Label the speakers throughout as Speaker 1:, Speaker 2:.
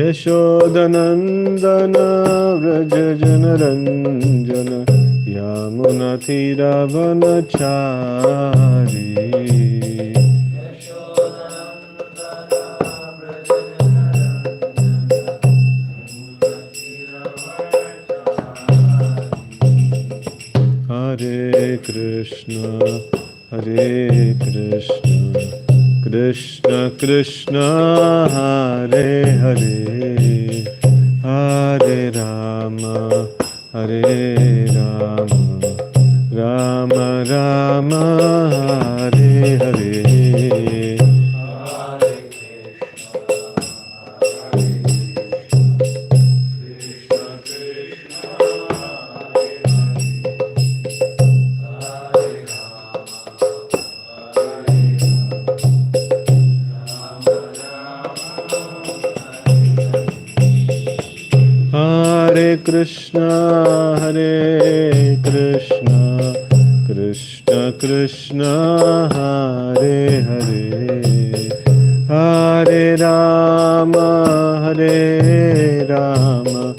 Speaker 1: Yashodanandana Vraja Janaranjana Yamunatiravanachari Hare Krishna, Hare Krishna, Krishna Krishna, Hare Hare, Hare Rama, Hare Rama, Rama Rama, Hare Hare. Hare Krishna, Hare Krishna, Krishna Krishna, Hare Hare, Hare Rama, Hare Rama,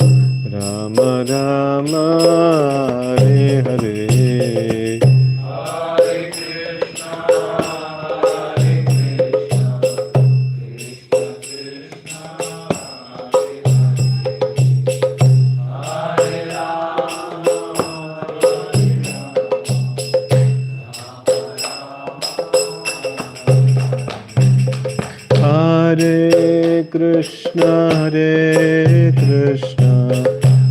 Speaker 1: Rama Rama, Hare Hare. Hare Krishna, Hare Krishna,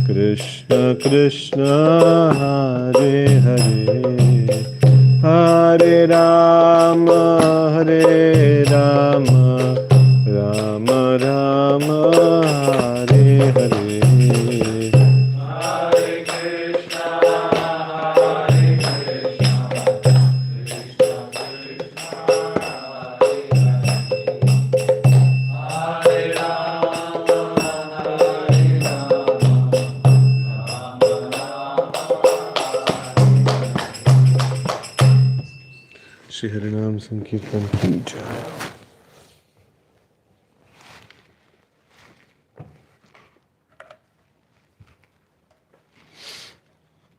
Speaker 1: Krishna Krishna, Hare Hare, Hare Rama, Hare Rama, Rama Rama, Hare Hare. Shri Harinam Sankirtan ki jai.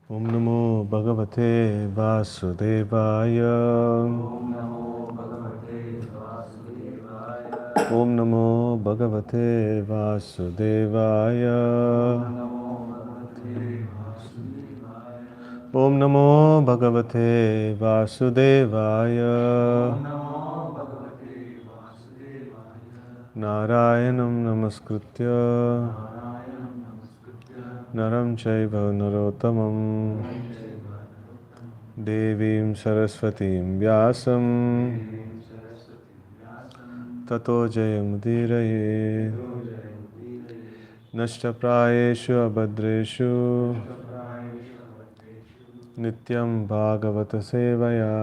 Speaker 1: Om Namo Bhagavate Vasudevaya. Om Namo Bhagavate Vasudevaya. Om Namo Bhagavate Vasudevaya. Narayanam Namaskritya Naram Chaiva Narottamam Devim Saraswatim Vyasam Tato Jayamudiraye Nashtaprayeshu Abhadreshu Nityam Bhagavata Sevaya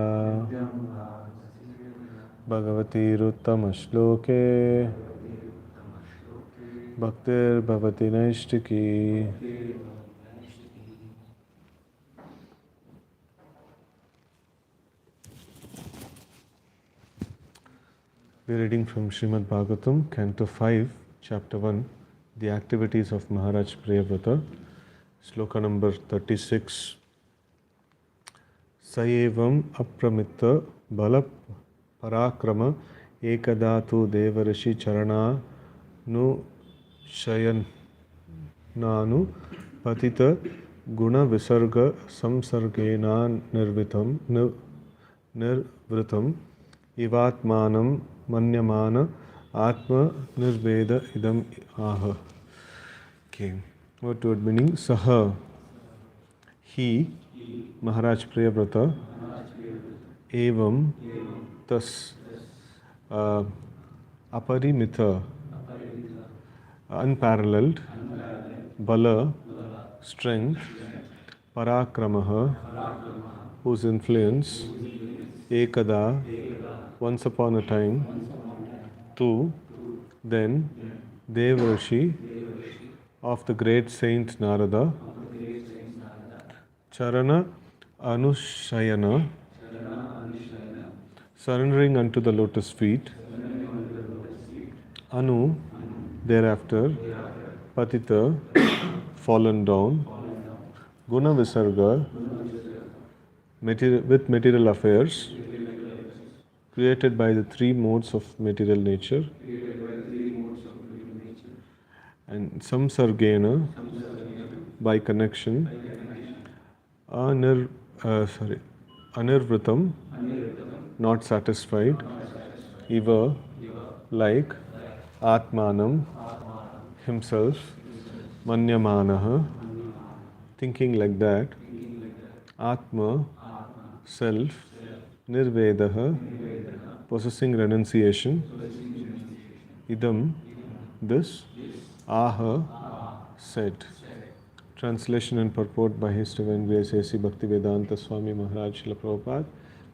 Speaker 1: Bhagavati Ruttama Shloke Bhaktir Bhavati Naishtiki. We are reading from Srimad Bhagavatam, Canto 5, Chapter 1, The Activities of Maharaj Priyavrata, Sloka number 36. Sayevam apramitta bala parakrama ekadatu devarishi charana nu shayan nanu patita guna visarga samsargena nirvritam ivatmanam manyamana atma nirveda idam aha. Okay. What word meaning? Saha, he, Maharaj Priyavrata, evam, thus, aparimita, unparalleled, bala, strength, parakramaha, whose influence, ekada, once upon a time, tu, then, Devarshi, of the great saint Narada, Charana Anushayana, surrendering unto the lotus feet, Anu, thereafter patita, fallen down, guna visarga, with material affairs, created by the three modes of material nature, and samsargena, by connection, anirvritam, not satisfied, eva, like, atmanam, himself, manyamanaha, thinking like that, atma, self, nirvedaha, possessing renunciation, idam, this, aha, said. Translation and purport by His Divine Grace A.C. Bhaktivedanta Swami Maharaj Srila Prabhupada,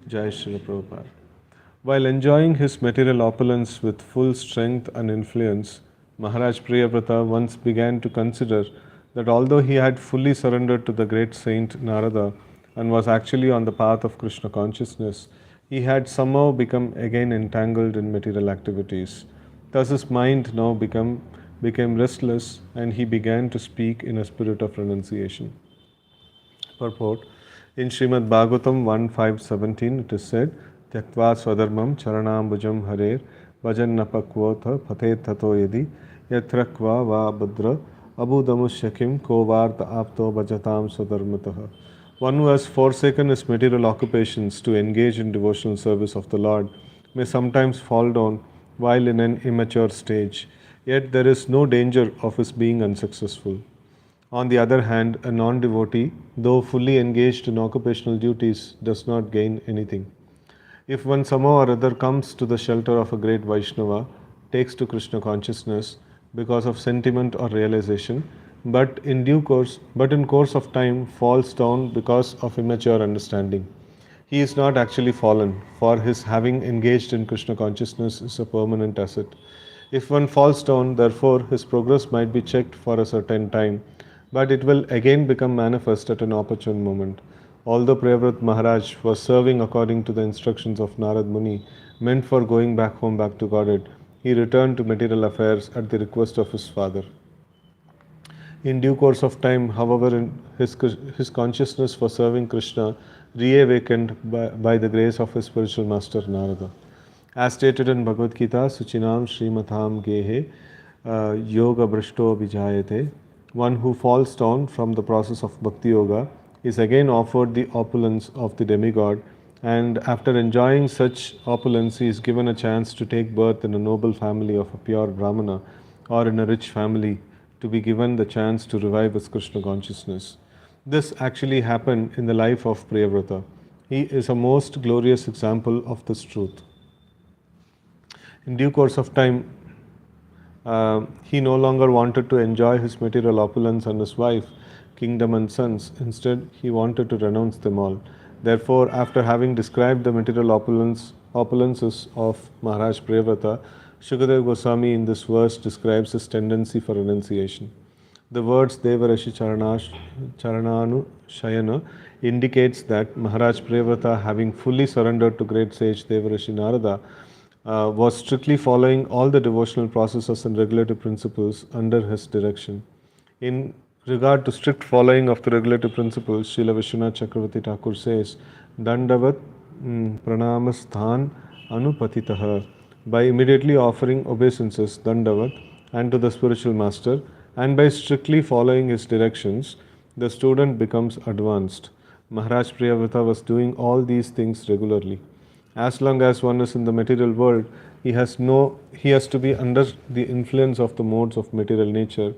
Speaker 1: Jai Srila Prabhupada. While enjoying his material opulence with full strength and influence, Maharaj Priyavrata once began to consider that although he had fully surrendered to the great saint Narada and was actually on the path of Krishna consciousness, he had somehow become again entangled in material activities. Thus his mind now became restless, and he began to speak in a spirit of renunciation. Purport. In Srimad Bhagavatam 1.5.17 it is said, Tyaktva swadharmam charanambujam harer bhajannapakvotha pathet tato yadi yatrakva va badra abudamusyakim ko varta apto bhajatam swadharmataha. One who has forsaken his material occupations to engage in devotional service of the Lord may sometimes fall down while in an immature stage, yet there is no danger of his being unsuccessful. On the other hand, a non-devotee, though fully engaged in occupational duties, does not gain anything. If one somehow or other comes to the shelter of a great Vaishnava, takes to Krishna consciousness because of sentiment or realization, but in course of time falls down because of immature understanding, he is not actually fallen, for his having engaged in Krishna consciousness is a permanent asset. If one falls down, therefore, his progress might be checked for a certain time, but it will again become manifest at an opportune moment. Although Priyavrat Maharaj was serving according to the instructions of Narad Muni, meant for going back home back to Godhead, he returned to material affairs at the request of his father. In due course of time, however, his consciousness for serving Krishna reawakened by the grace of his spiritual master Narada. As stated in Bhagavad Gita, Suchinam Srimatham Gehe Yoga Brishto Vijayate, one who falls down from the process of Bhakti Yoga is again offered the opulence of the demigod, and after enjoying such opulence, he is given a chance to take birth in a noble family of a pure Brahmana or in a rich family, to be given the chance to revive his Krishna consciousness. This actually happened in the life of Priyavrata. He is a most glorious example of this truth. In due course of time, he no longer wanted to enjoy his material opulence and his wife, kingdom and sons. Instead, he wanted to renounce them all. Therefore, after having described the material opulences of Maharaj Priyavrata, Shukadeva Goswami in this verse describes his tendency for renunciation. The words Devarashi Charananu Shayana indicates that Maharaj Priyavrata, having fully surrendered to great sage Devarashi Narada, was strictly following all the devotional processes and regulative principles under his direction. In regard to strict following of the regulative principles, Srila Vishwanath Chakravarti Thakur says, Dandavat Pranamasthán Anupatitaha, by immediately offering obeisances, Dandavat, and to the spiritual master, and by strictly following his directions, the student becomes advanced. Maharaj Priyavrata was doing all these things regularly. As long as one is in the material world, he has to be under the influence of the modes of material nature,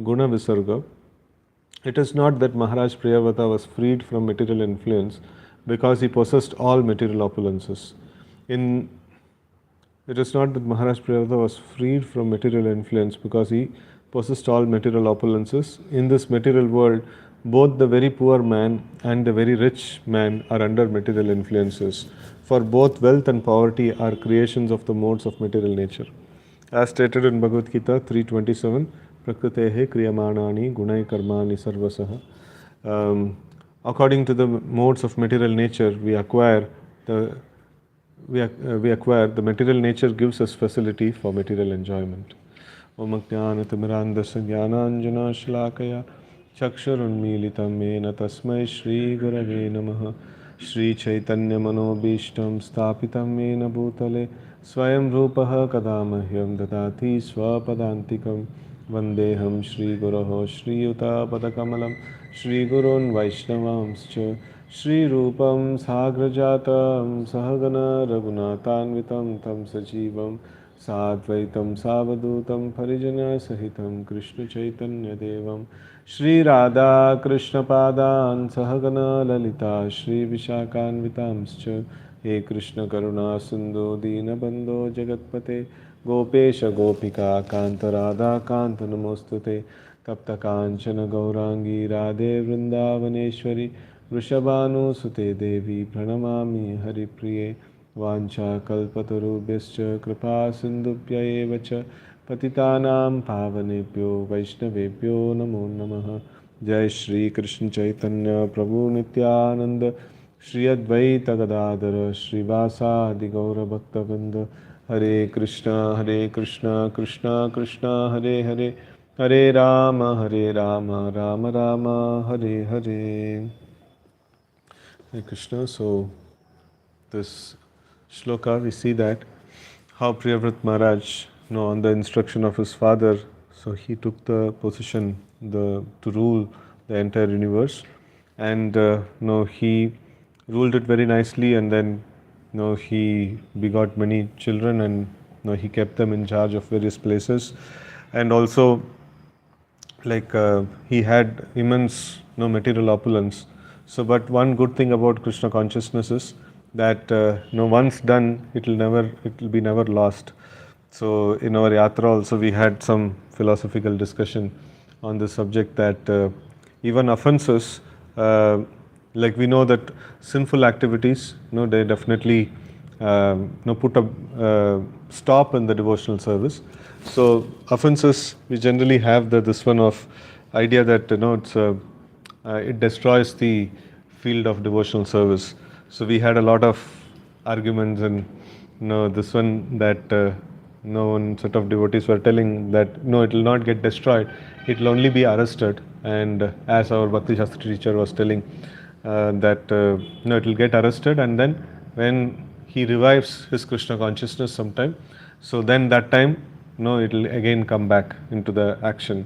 Speaker 1: guna visarga. It is not that Maharaj Priyavrata was freed from material influence because he possessed all material opulences. It is not that Maharaj Priyavrata was freed from material influence because he possessed all material opulences. In this material world, both the very poor man and the very rich man are under material influences, for both wealth and poverty are creations of the modes of material nature. As stated in Bhagavad Gita 3.27, Prakrutehe kriyamanani gunai karmani sarvasaha. According to the modes of material nature, we acquire the material nature gives us facility for material enjoyment. Om Ajnanatimirandasya Jnananjana Shlakaya Chakshurunmilitam Mena Tasmai Shri Gurave Namaha. Shri Chaitanya Manobishtam Stapitam Mena Bhutale Swayam Rupaha Kadamahyam Dadati Swapadantikam Vandeham Shri Guroho Shri Yuta Padakamalam Shri Gurun Vaishnavamscha Shri Rupam Sagrajatam Sahagana Raghunathanvitam Tam Sajivam Sadvaitam Savadutam Parijana Sahitam Krishna Chaitanya Devam Shri Radha Krishna Padan Sahagana Lalita Shri Vishakhanvitamscha He Krishna Karuna Sindhu Dinabandho Jagatpate Gopesha Gopika Kanta Radha Kanta Namostute Tapta Kanchana Gaurangi Radhe Vrindavaneshwari Vrishabhanu Sute Devi Pranamami Hari Priye Vancha kalpatarubhyascha kripa sindhubhya eva cha patitanam pavanebhyo vaishnavebhyo namo namaha. Jai Shri Krishna Chaitanya Prabhu Nityananda Shri Advaita Gadadara Shri Vasadi Gaura Bhaktavinda. Hare Krishna Krishna Krishna Hare Hare Hare Rama Rama Rama Hare Hare. Hare Krishna. So this shloka, we see that how Priyavrat Maharaj, on the instruction of his father, so he took the position to rule the entire universe, and he ruled it very nicely, and then he begot many children, and he kept them in charge of various places, and also he had immense material opulence. So, but one good thing about Krishna consciousness is that once done, it will be never lost. So in our yatra also we had some philosophical discussion on this subject, that even offenses, we know that sinful activities, they definitely put a stop in the devotional service. So offenses, we generally have this one of idea that it destroys the field of devotional service. So we had a lot of arguments, and this one that one set of devotees were telling that no, it will not get destroyed, it will only be arrested. And as our Bhakti Shastra teacher was telling, that it will get arrested, and then when he revives his Krishna consciousness sometime, so then that time it will again come back into the action.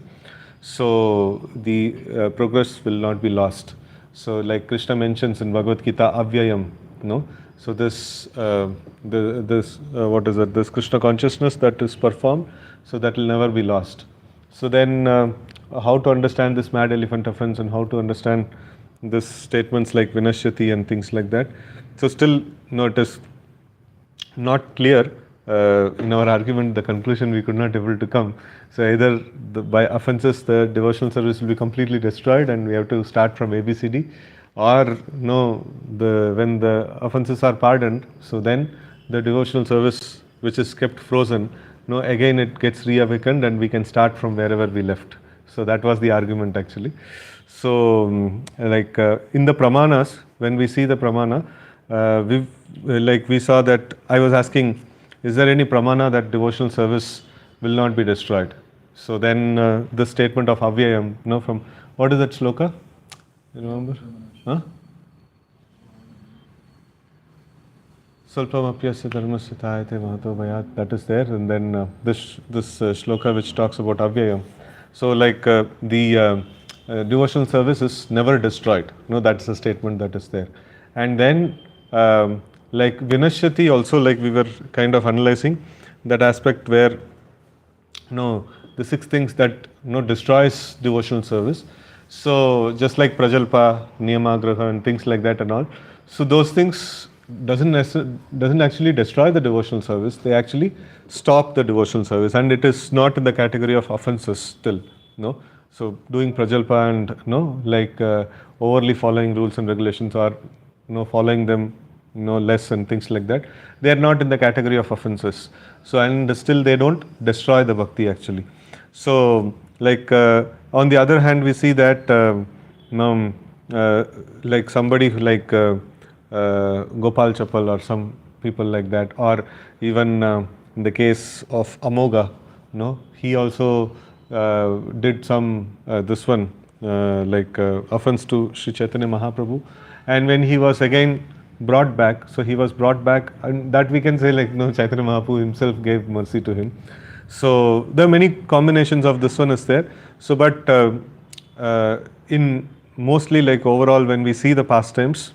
Speaker 1: So the progress will not be lost. So like Krishna mentions in Bhagavad Gita, avyayam, so this what is it? This Krishna consciousness that is performed, so that will never be lost. So then, how to understand this mad elephant offense, and how to understand this statements like vinashyati and things like that? So still, it is not clear. In our argument, the conclusion we could not able to come. So either by offenses, the devotional service will be completely destroyed, and we have to start from ABCD, or when the offenses are pardoned, so then the devotional service which is kept frozen, again it gets reawakened, and we can start from wherever we left. So that was the argument actually. So in the pramanas, when we see the pramana, we saw that I was asking, is there any pramana that devotional service will not be destroyed? So then the statement of avyayam, from what is that shloka? You remember? Huh? Salpamapyasya dharmasya tayate mahato bhayat, that is there. And then this shloka which talks about avyayam. So the devotional service is never destroyed. That's the statement that is there. And then vinashyati also, we were kind of analyzing that aspect where the 6 things that destroys devotional service. So just like prajalpa, niyamagraha and things like that and all. So those things doesn't actually destroy the devotional service. They actually stop the devotional service, and it is not in the category of offenses still. So doing prajalpa and overly following rules and regulations, or following them less and things like that, they are not in the category of offenses. So and still they don't destroy the bhakti actually. So on the other hand, we see that somebody like Gopal Chapal or some people like that, or even in the case of Amoga, No, he also did some this one offense to Sri Chaitanya Mahaprabhu, and when he was again brought back, so he was brought back, and that we can say like no, Chaitanya Mahaprabhu himself gave mercy to him. So there are many combinations of this one is there. So but in mostly like overall when we see the pastimes,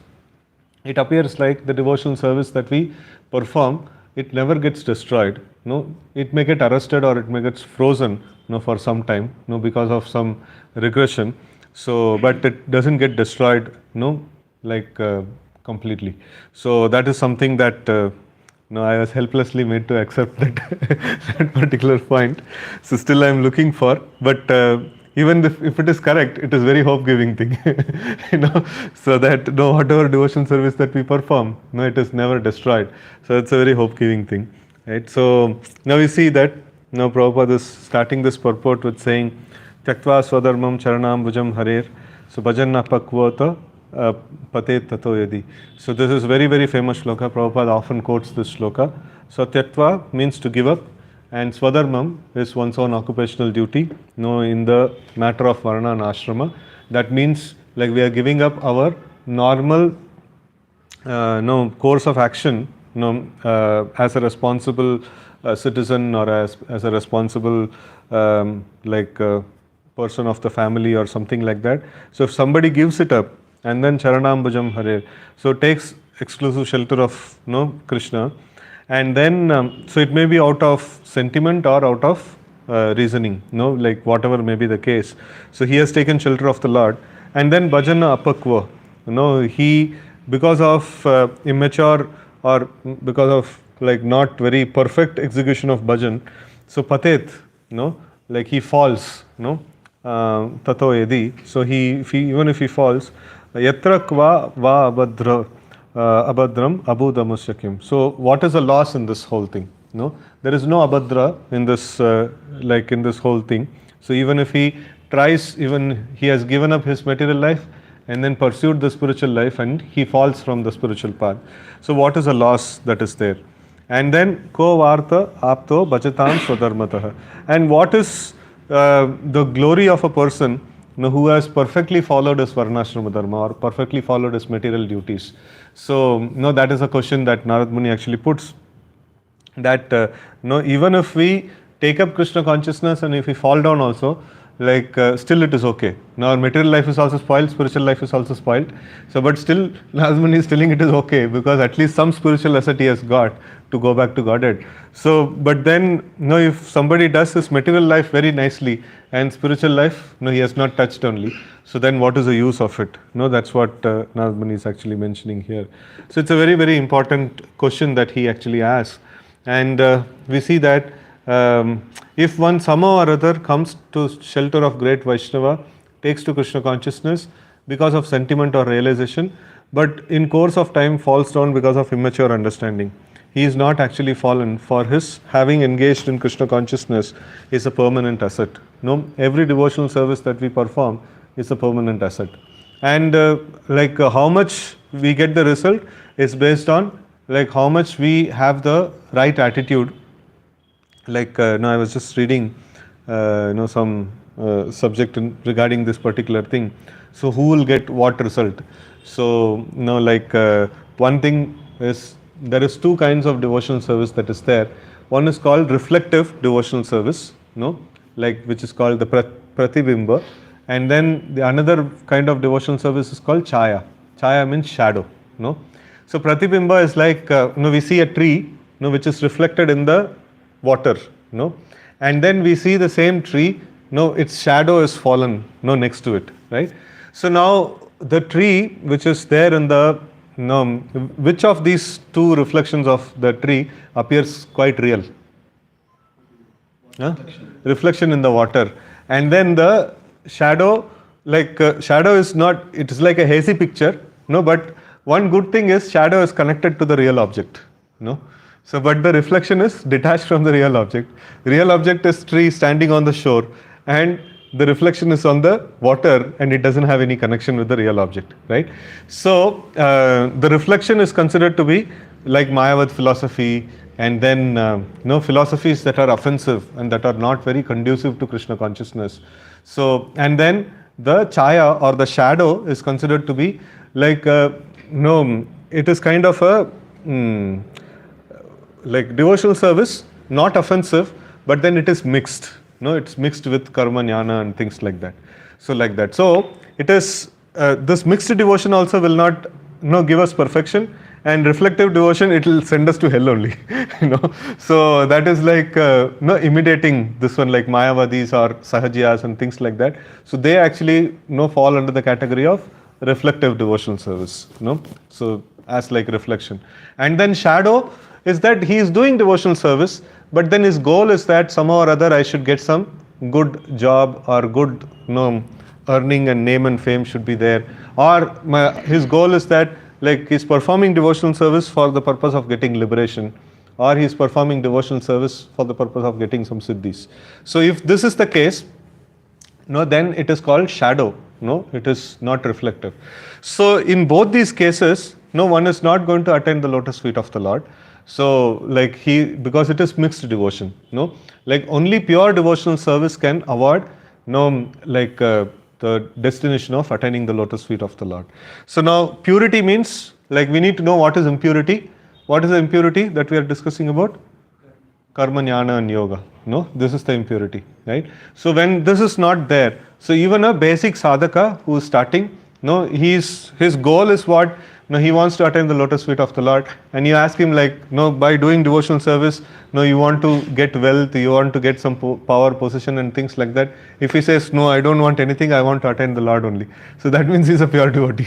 Speaker 1: it appears like the devotional service that we perform, it never gets destroyed. No, it may get arrested or it may get frozen, for some time, because of some regression. So, but it doesn't get destroyed, like completely. So that is something that I was helplessly made to accept that that particular point. So still I am looking for, but even if it is correct, it is very hope-giving thing, so that whatever devotion service that we perform, it is never destroyed. So it's a very hope-giving thing, right? So now we see that now Prabhupada is starting this purport with saying, "Tyaktva swadharmam charanam bhujam harer." So bhajan apakvata patet tato yadi. So this is very, very famous shloka. Prabhupada often quotes this shloka. So tyaktva means to give up, and swadharmam is one's own occupational duty, in the matter of varna and ashrama. That means like we are giving up our normal course of action, as a responsible citizen, or as a responsible person of the family or something like that. So if somebody gives it up and then charanam bhujam harer, so takes exclusive shelter of Krishna, and then so it may be out of sentiment or out of reasoning, like whatever may be the case. So he has taken shelter of the Lord, and then bhajana apakva, he, because of immature or because of like not very perfect execution of bhajan, so patet, like he falls, tato yadi. So even if he falls, yatra kva va abhadram abhudamusyakim. So what is the loss in this whole thing? There is no abhadra in this in this whole thing. So even if he tries, even he has given up his material life and then pursued the spiritual life, and he falls from the spiritual path. So what is the loss that is there? And then ko varta apto bhajatam swadharmatah. And what is the glory of a person who has perfectly followed his varnashrama dharma or perfectly followed his material duties? So that is a question that Narad Muni actually puts, that even if we take up Krishna consciousness and if we fall down also, still it is okay. Now our material life is also spoiled, spiritual life is also spoiled. So but still Narad Muni is telling it is okay, because at least some spiritual asset he has got to go back to Godhead. So but then if somebody does his material life very nicely and spiritual life he has not touched only, so then what is the use of it? That's what Narad Muni is actually mentioning here. So it's a very, very important question that he actually asks. And we see that if one somehow or other comes to shelter of great Vaishnava, takes to Krishna consciousness because of sentiment or realization, but in course of time falls down because of immature understanding, he is not actually fallen, for his having engaged in Krishna consciousness is a permanent asset. Every devotional service that we perform is a permanent asset. And how much we get the result is based on how much we have the right attitude. I was just reading some subject regarding this particular thing. So who will get what result? So one thing is, there is two kinds of devotional service that is there. One is called reflective devotional service, which is called the pratibimba, and then the another kind of devotional service is called chaya. Chaya means shadow. So pratibimba is we see a tree, which is reflected in the water, and then we see the same tree, its shadow is fallen, next to it, right? So now the tree which is there in the, which of these two reflections of the tree appears quite real? Reflection in the water. And then the shadow, shadow is not, it is like a hazy picture, but one good thing is shadow is connected to the real object, So, but the reflection is detached from the real object. The real object is tree standing on the shore, and the reflection is on the water, and it doesn't have any connection with the real object, right? So, the reflection is considered to be like Mayavad philosophy and then philosophies that are offensive and that are not very conducive to Krishna consciousness. So, and then the chaya or the shadow is considered to be like it is kind of a like devotional service, not offensive, but then it is mixed. No, it's mixed with karma jnana and things like that. So like that. So it is this mixed devotion also will not give us perfection, and reflective devotion, it will send us to hell only. So that is like imitating this one, like Mayavadis or Sahajiyas and things like that. So they actually fall under the category of reflective devotional service. So as like reflection. And then shadow is that he is doing devotional service, but then his goal is that somehow or other I should get some good job or good earning and name and fame should be there, or his goal is that like he's performing devotional service for the purpose of getting liberation, or he's performing devotional service for the purpose of getting some siddhis. So if this is the case, then it is called shadow. It is not reflective. So in both these cases, one is not going to attain the lotus feet of the Lord. So like because it is mixed devotion, like only pure devotional service can award the destination of attaining the lotus feet of the Lord. So now purity means, like we need to know what is impurity. What is the impurity that we are discussing about? Karma, jnana and yoga. This is the impurity, right? So when this is not there, so even a basic sadhaka who is starting, his goal is what? He wants to attain the lotus feet of the Lord, and you ask him like, by doing devotional service, you want to get wealth, you want to get some power, position and things like that. If he says, no, I don't want anything, I want to attain the Lord only. So that means he's a pure devotee.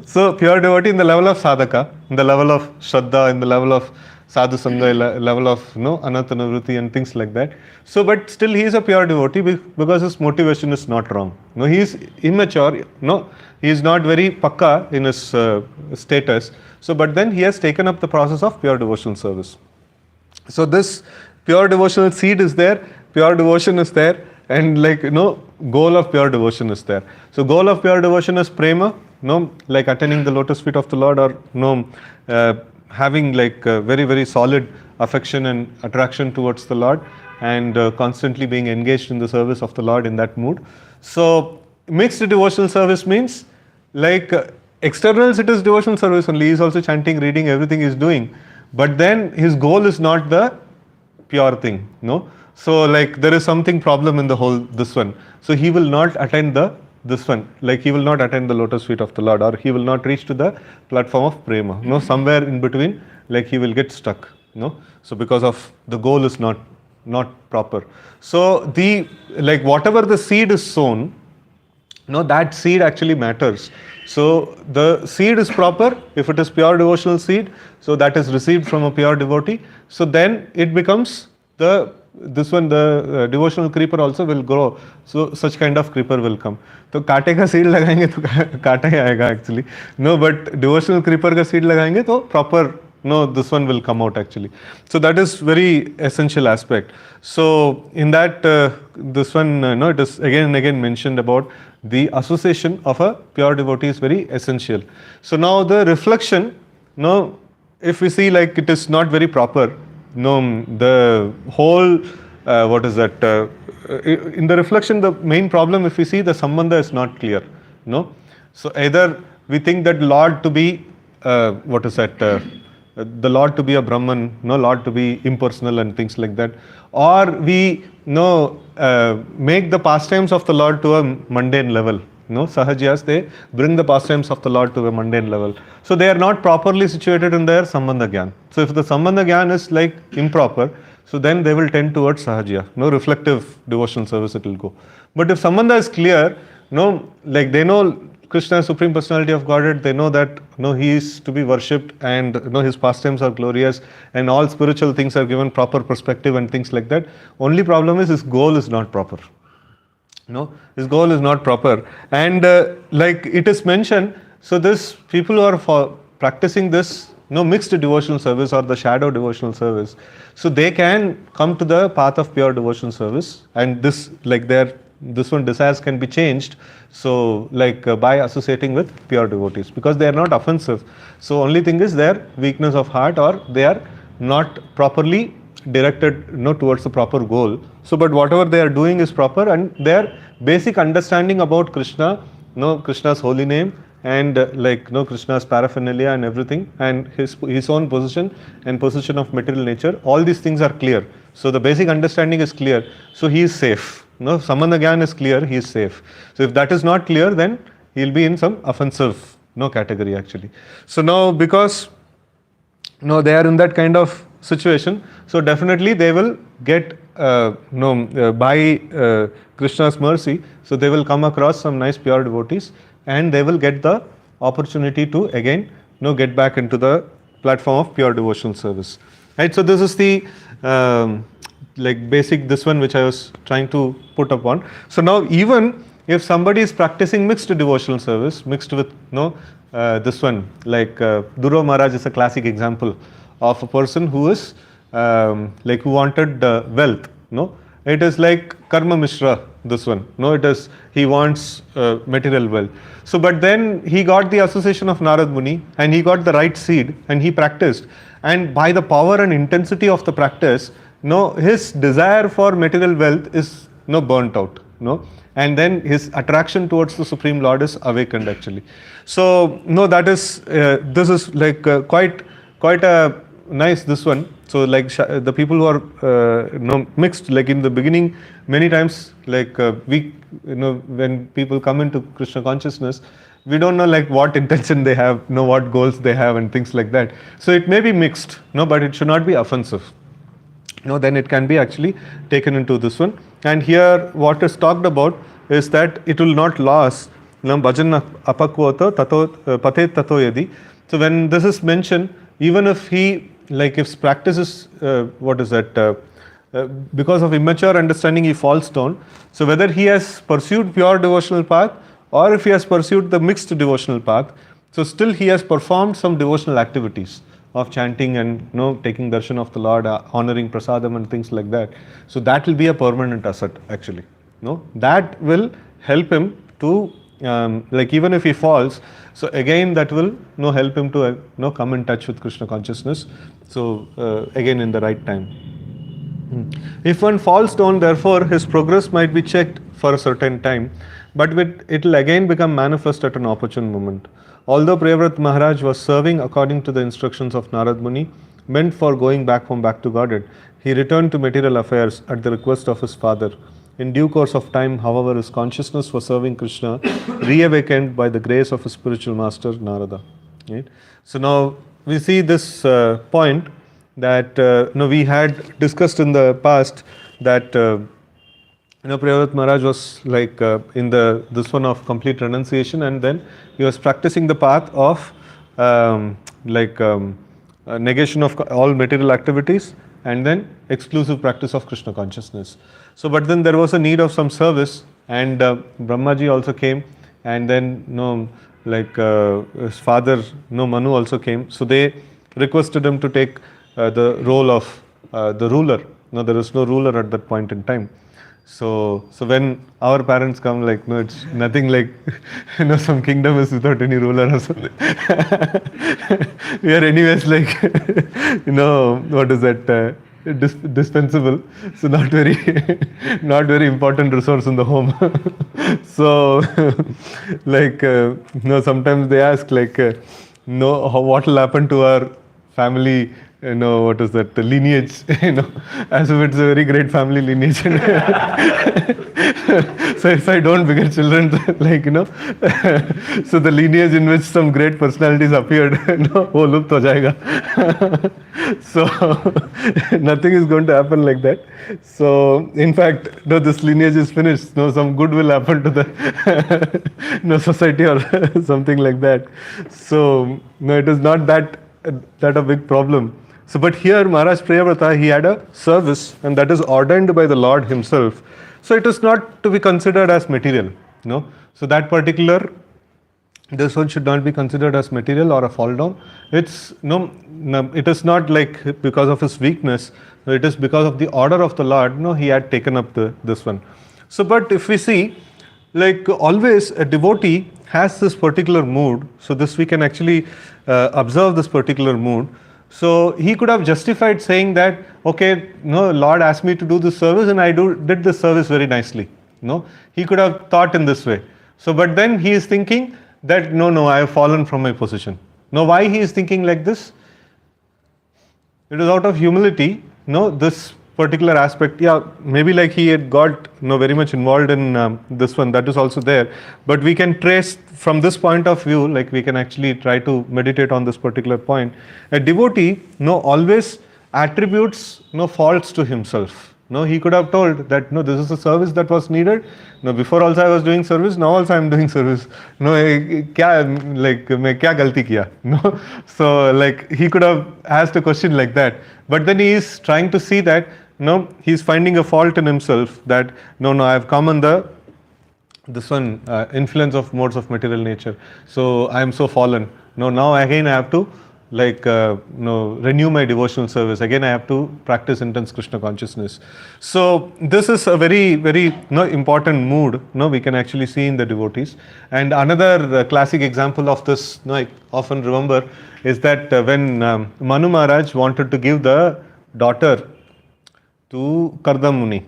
Speaker 1: So pure devotee in the level of sadhaka, in the level of shraddha, in the level of sadhu sangha, level of ananta nivritti and things like that. So but still he is a pure devotee because his motivation is not wrong. He is immature, he is not very pakka in his status. So but then he has taken up the process of pure devotional service. So this pure devotional seed is there, pure devotion is there, and like goal of pure devotion is there. So goal of pure devotion is prema, like attaining the lotus feet of the Lord, or having like very very solid affection and attraction towards the Lord, and constantly being engaged in the service of the Lord in that mood. So mixed devotional service means like externals it is devotional service only. He is also chanting, reading, everything he is doing, but then his goal is not the pure thing. So like there is something problem in the whole this one. So he will not attain this one, like he will not attain the lotus feet of the Lord, or he will not reach to the platform of prema. Somewhere in between, like he will get stuck. So because of the goal is not proper. So the like whatever the seed is sown, that seed actually matters. So the seed is proper if it is pure devotional seed, so that is received from a pure devotee. So then it becomes the devotional creeper also will grow. So such kind of creeper will come. तो काटे का seed लगाएंगे तो काटा ही आएगा actually. But devotional creeper का seed लगाएंगे तो proper this one will come out actually. So that is very essential aspect. So in that this one it is again and again mentioned about the association of a pure devotee is very essential. So now the reflection, if we see like it is not very proper, the whole what is that in the reflection, the main problem, if we see, the sambandha is not clear. So either we think that Lord to be what is that the Lord to be a Brahman, Lord to be impersonal and things like that, or we make the pastimes of the Lord to a mundane level. Sahajiyas, they bring the pastimes of the Lord to a mundane level. So they are not properly situated in their sambandha gyan. So if the sambandha gyan is like improper, so then they will tend towards sahajiya. Reflective devotional service it will go. But if sambandha is clear, like they know Krishna is Supreme Personality of Godhead, they know that he is to be worshipped, and his pastimes are glorious, and all spiritual things are given proper perspective and things like that. Only problem is his goal is not proper. His goal is not proper, and like it is mentioned, so this people who are practicing this mixed devotional service or the shadow devotional service, so they can come to the path of pure devotional service, and this like this one desires can be changed, so like by associating with pure devotees, because they are not offensive. So only thing is their weakness of heart, or they are not properly directed, towards the proper goal. So, but whatever they are doing is proper, and their basic understanding about Krishna, Krishna's holy name, and Krishna's paraphernalia and everything, and his own position and position of material nature, all these things are clear. So the basic understanding is clear. So he is safe. Sambandha Gyan is clear, he is safe. So if that is not clear, then he will be in some offensive category actually. So now because they are in that kind of situation, so definitely they will get by Krishna's mercy, so they will come across some nice pure devotees, and they will get the opportunity to again get back into the platform of pure devotional service, right? So this is the basic, this one which I was trying to put upon. So now even if somebody is practicing mixed devotional service, mixed with this one, Dhruva Maharaj is a classic example of a person who is who wanted wealth. It is like Karma Mishra, this one. It is, he wants material wealth. So but then he got the association of Narad Muni, and he got the right seed, and he practiced, and by the power and intensity of the practice, his desire for material wealth is burnt out, and then his attraction towards the Supreme Lord is awakened actually. So that is this is quite a nice, this one. So the people who are mixed, in the beginning, many times we when people come into Krishna consciousness, we don't know what intention they have, what goals they have and things like that. So it may be mixed, but it should not be offensive. Then it can be actually taken into this one. And here what is talked about is that it will not last. Bhajan apakvata tato patet tato yadi. So when this is mentioned, even if he if his practice is because of immature understanding he falls down. So whether he has pursued pure devotional path or if he has pursued the mixed devotional path, so still he has performed some devotional activities of chanting and taking darshan of the Lord, honoring prasadam and things like that. So that will be a permanent asset actually. That will help him to even if he falls, so again that will help him to come in touch with Krishna consciousness. So again in the right time. If one falls down, therefore his progress might be checked for a certain time, but it will again become manifest at an opportune moment. Although Priyavrat Maharaj was serving according to the instructions of Narad Muni, meant for going back to Godhead, he returned to material affairs at the request of his father. In due course of time, however, his consciousness for serving Krishna reawakened by the grace of his spiritual master Narada. Right? So now we see this point that we had discussed in the past that Priyavrat Maharaj was in this one of complete renunciation, and then he was practicing the path of negation of all material activities, and then exclusive practice of Krishna consciousness. So but then there was a need of some service, and Brahmaji also came, and then his father Manu also came. So they requested him to take the role of the ruler. There is no ruler at that point in time. So when our parents come, it's nothing some kingdom is without any ruler or something. We are anyways what is that? Dispensable, so not very important resource in the home. So sometimes they ask what will happen to our family, what is that, the lineage, as if it's a very great family lineage. So if I don't beget children, so the lineage in which some great personalities appeared, wo lupt ho jayega. So nothing is going to happen like that. So in fact, this lineage is finished. Some good will happen to the society or something like that. So it is not that a big problem. So but here Maharaj Priyavrata, he had a service, and that is ordained by the Lord himself. So it is not to be considered as material. So that particular, this one should not be considered as material or a fall down. It's it is not because of his weakness. It is because of the order of the Lord. He had taken up this one. So but if we see, always a devotee has this particular mood. So this we can actually observe this particular mood. So he could have justified saying that, okay, no, Lord asked me to do this service and I did this service very nicely. No, he could have thought in this way. So, but then he is thinking that no, I have fallen from my position. Now, why he is thinking like this? It is out of humility. No, this particular aspect, yeah, maybe like he had got very much involved in this one, that is also there. But we can trace from this point of view, like we can actually try to meditate on this particular point. A devotee always attributes faults to himself. No, he could have told that no, this is a service that was needed. No, before also I was doing service, now also I am doing service. No, kya, like मैं क्या गलती किया? No, so like he could have asked a question like that. But then he is trying to see that no, he is finding a fault in himself that no, I have come on this one influence of modes of material nature. So I am so fallen. No, now again I have to like renew my devotional service. Again I have to practice intense Krishna consciousness. So this is a very, very important mood we can actually see in the devotees. And another classic example of this I often remember is that when Manu Maharaj wanted to give the daughter to Kardam Muni.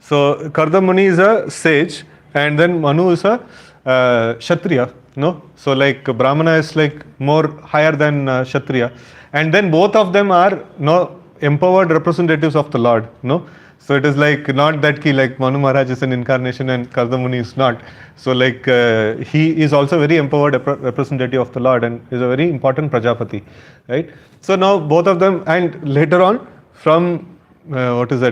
Speaker 1: So Kardam Muni is a sage and then Manu is a Kshatriya. So like Brahmana is like more higher than Kshatriya, and then both of them are empowered representatives of the Lord. So it is like not that ki like Manu Maharaj is an incarnation and Kardamuni is not. So like he is also very empowered representative of the Lord and is a very important Prajapati, right? So now both of them, and later on from later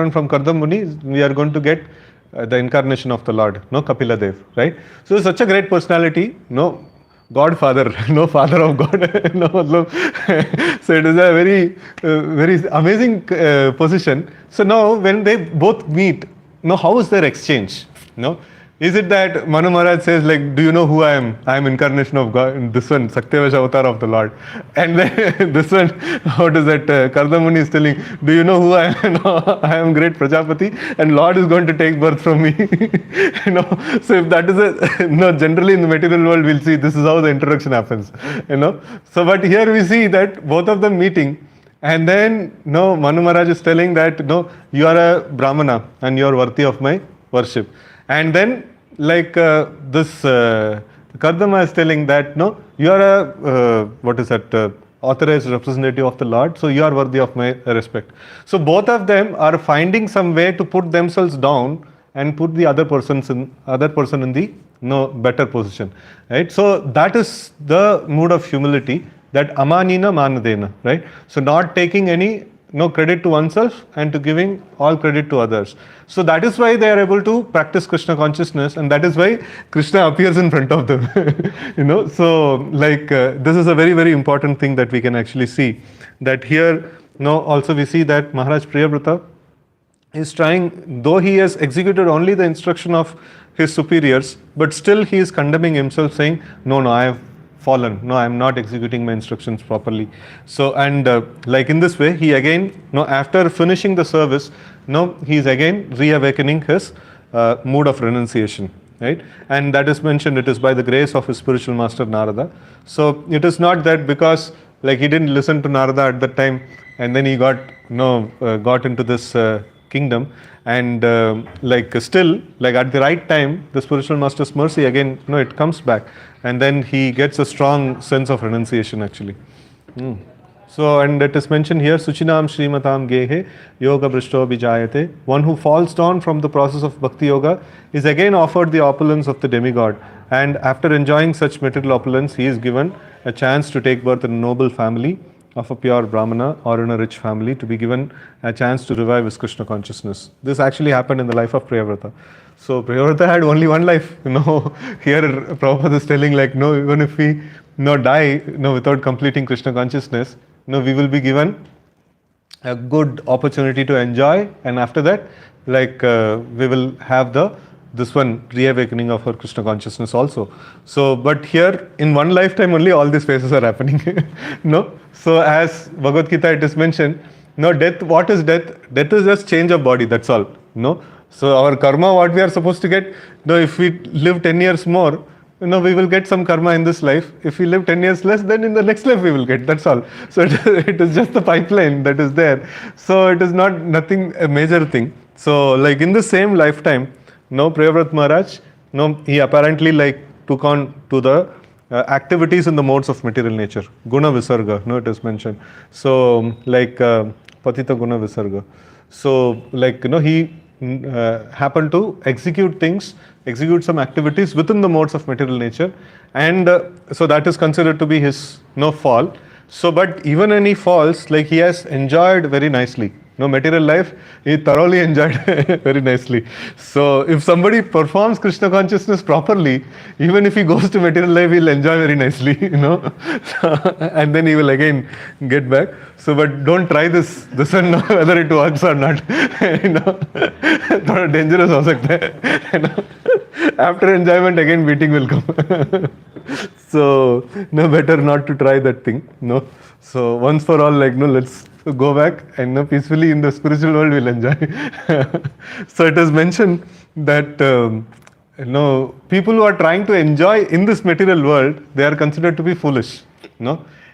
Speaker 1: on from Kardam Muni we are going to get the incarnation of the Lord, Kapila Dev, right? So such a great personality, Godfather, father of God. So it is a very, very amazing position. So now when they both meet, how is their exchange? Is it that Manu Maharaj says like, do you know who I am? I am incarnation of God, this one, Satyavash avatar of the Lord. And then this one, Kardamuni is telling, do you know who I am? I am great Prajapati and Lord is going to take birth from me. So if that is generally in the material world we'll see this is how the introduction happens. So but here we see that both of them meeting. And then Manu Maharaj is telling that you are a Brahmana and you are worthy of my worship. And then like this Kardama is telling that you are a authorized representative of the Lord, so you are worthy of my respect. So both of them are finding some way to put themselves down and put the other person in the better position, right? So that is the mood of humility, that amanina manadena, right? So not taking any credit to oneself and to giving all credit to others. So that is why they are able to practice Krishna consciousness, and that is why Krishna appears in front of them. So like this is a very, very important thing that we can actually see, that here also we see that Maharaj Priyavrata is trying, though he has executed only the instruction of his superiors, but still he is condemning himself, saying no, I have fallen. No, I am not executing my instructions properly. So, and like in this way, he again, after finishing the service, he is again reawakening his mood of renunciation, right? And that is mentioned, it is by the grace of his spiritual master Narada. So, it is not that because like he didn't listen to Narada at that time and then he got, got into this kingdom, and like still like at the right time the spiritual master's mercy again it comes back, and then he gets a strong sense of renunciation actually. So, and it is mentioned here, Suchinam Srimatam Gehe Yoga Brishto Vijayate. One who falls down from the process of Bhakti Yoga is again offered the opulence of the demigod, and after enjoying such material opulence he is given a chance to take birth in a noble family of a pure Brahmana or in a rich family, to be given a chance to revive his Krishna consciousness. This actually happened in the life of Priyavrata. So Priyavrata had only one life. Here Prabhupada is telling like, even if we die without completing Krishna consciousness, we will be given a good opportunity to enjoy, and after that like we will have this one reawakening of our Krishna consciousness also. So, but here in one lifetime only all these phases are happening. So as Bhagavad Gita it is mentioned, death, what is death? Death is just change of body, that's all. So our karma, what we are supposed to get, if we live 10 years more, we will get some karma in this life. If we live 10 years less, then in the next life we will get. That's all. So it is just the pipeline that is there. So it is not nothing a major thing. So like in the same lifetime, Priyavrat Maharaj, he apparently like took on to the activities in the modes of material nature. Guna Visarga, it is mentioned. So like Patita Guna Visarga. So like he happened to execute some activities within the modes of material nature, and so that is considered to be his fall. So but even when he falls, like he has enjoyed very nicely. Material life, he thoroughly enjoyed very nicely. So if somebody performs Krishna consciousness properly, even if he goes to material life, he'll enjoy very nicely, and then he will again get back. So but don't try this one, whether it works or not. Thought dangerous ho sakta hai. After enjoyment, again beating will come. So better not to try that thing. So once for all, like let's go back and peacefully in the spiritual world we'll enjoy. So it is mentioned that people who are trying to enjoy in this material world, they are considered to be foolish.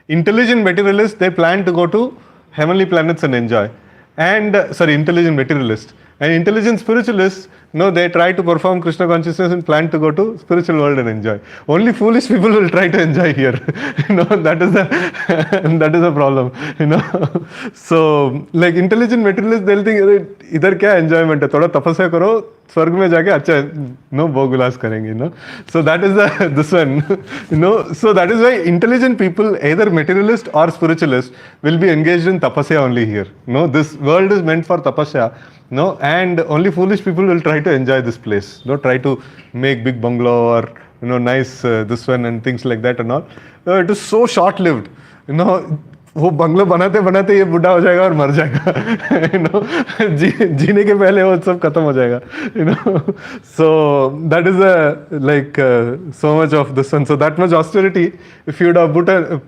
Speaker 1: Intelligent materialists, they plan to go to heavenly planets and enjoy. And intelligent materialists. And intelligent spiritualists, they try to perform Krishna consciousness and plan to go to spiritual world and enjoy. Only foolish people will try to enjoy here. That is a problem. So like intelligent materialists, they'll think, idhar kya enjoyment hai? Thoda tapasya karo, swarg mein jaake acha bhog vilas karenge. So that is this one. So that is why intelligent people, either materialist or spiritualist, will be engaged in tapasya only here. This world is meant for tapasya. And only foolish people will try to enjoy this place. Try to make big bungalow or nice this one and things like that and all. It is so short lived. वो bungalow बनाते बनाते ये बुढ़ा हो जाएगा और मर जाएगा. जीने के पहले वो सब खत्म हो जाएगा. So that is like so much of this one. So that much austerity, if you would have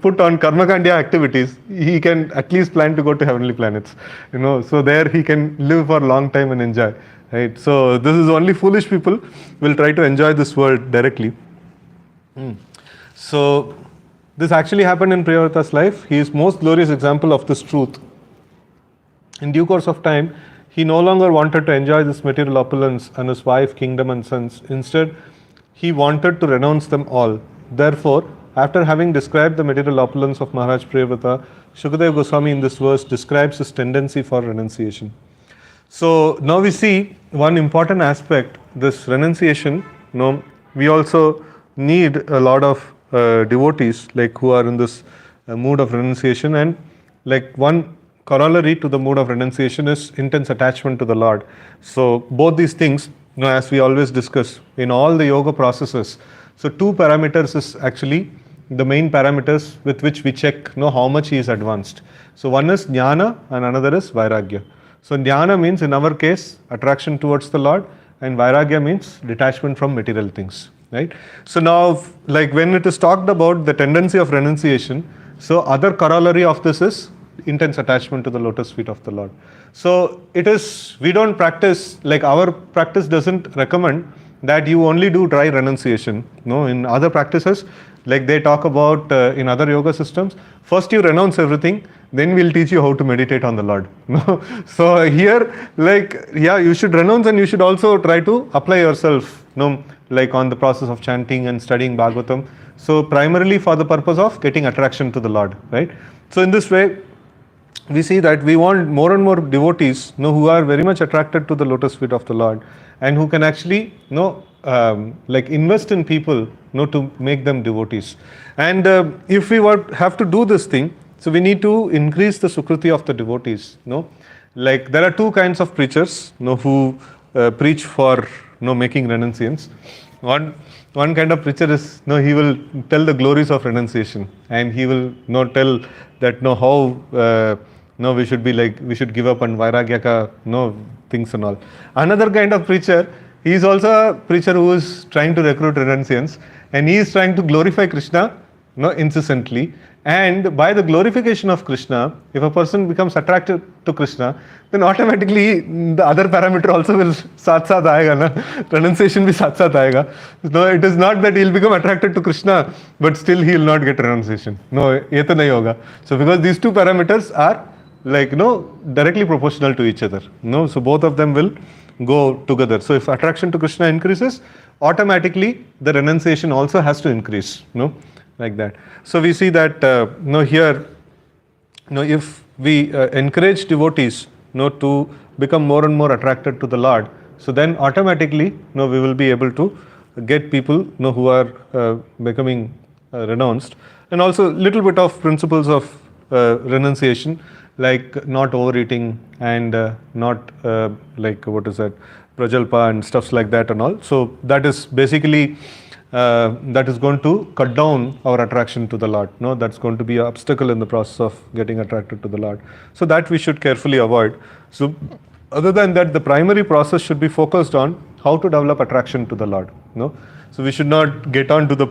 Speaker 1: put on karmakandya activities, he can at least plan to go to heavenly planets. So there he can live for a long time and enjoy. Right. So this is only foolish people will try to enjoy this world directly. So this actually happened in Priyavrata's life. He is most glorious example of this truth. In due course of time, he no longer wanted to enjoy this material opulence and his wife, kingdom and sons. Instead, he wanted to renounce them all. Therefore, after having described the material opulence of Maharaj Priyavrata, Shukadeva Goswami in this verse describes his tendency for renunciation. So now we see one important aspect, this renunciation. We also need a lot of devotees like who are in this mood of renunciation, and like one corollary to the mood of renunciation is intense attachment to the Lord. So both these things, as we always discuss in all the yoga processes, so two parameters is actually the main parameters with which we check how much he is advanced. So one is jnana and another is vairagya. So jnana means in our case attraction towards the Lord, and vairagya means detachment from material things. Right. So now, like when it is talked about the tendency of renunciation, so other corollary of this is intense attachment to the lotus feet of the Lord. So it is, we don't practice, like our practice doesn't recommend that you only do dry renunciation. In other practices, like they talk about in other yoga systems, first you renounce everything, then we'll teach you how to meditate on the Lord. So here, like, you should renounce and you should also try to apply yourself, like on the process of chanting and studying Bhagavatam. So primarily for the purpose of getting attraction to the Lord, right? So in this way, we see that we want more and more devotees, who are very much attracted to the lotus feet of the Lord, and who can actually, like invest in people, to make them devotees. And if we have to do this thing, so we need to increase the sukriti of the devotees. Like there are two kinds of preachers, who preach for making renunciance. One kind of preacher is he will tell the glories of renunciation, and he will tell that how we should be like, we should give up on vairagya ka things and all. Another kind of preacher, he is also a preacher who is trying to recruit renunciants, and he is trying to glorify Krishna no, incessantly. And by the glorification of Krishna, if a person becomes attracted to Krishna, then automatically the other parameter also will saath saath aayega, na? Renunciation bhi saath saath aayega. No, it is not that he will become attracted to Krishna, but still he will not get renunciation. No, ye to nahi hoga. So because these two parameters are like, directly proportional to each other. No, so both of them will go together. So if attraction to Krishna increases, automatically the renunciation also has to increase. No, like that. So we see that here, if we encourage devotees to become more and more attracted to the Lord, so then automatically we will be able to get people who are becoming renounced, and also little bit of principles of renunciation, like not overeating and not like what is that, prajalpa and stuffs like that and all. So that is basically that is going to cut down our attraction to the Lord. No, that's going to be an obstacle in the process of getting attracted to the Lord. So that we should carefully avoid. So other than that, the primary process should be focused on how to develop attraction to the Lord. No, so we should not get on to the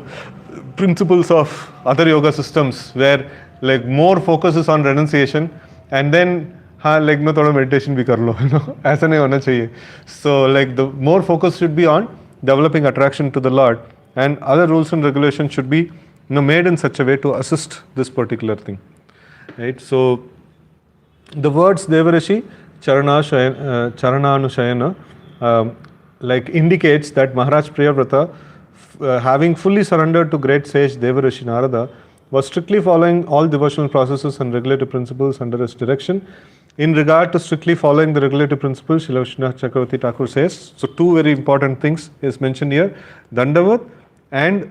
Speaker 1: principles of other yoga systems where like more focus is on renunciation and then like no thoda meditation bhi kar lo, aisa nahi hona chahiye. So like the more focus should be on developing attraction to the Lord, and other rules and regulations should be made in such a way to assist this particular thing, right? So the words Devarishi Charananushayana like indicates that Maharaj Priyavrata, having fully surrendered to great sage Devarishi Narada, was strictly following all devotional processes and regulative principles under his direction. In regard to strictly following the regulative principles, Srila Vishwanath Chakravarti Thakur says, so two very important things is mentioned here, Dandavat and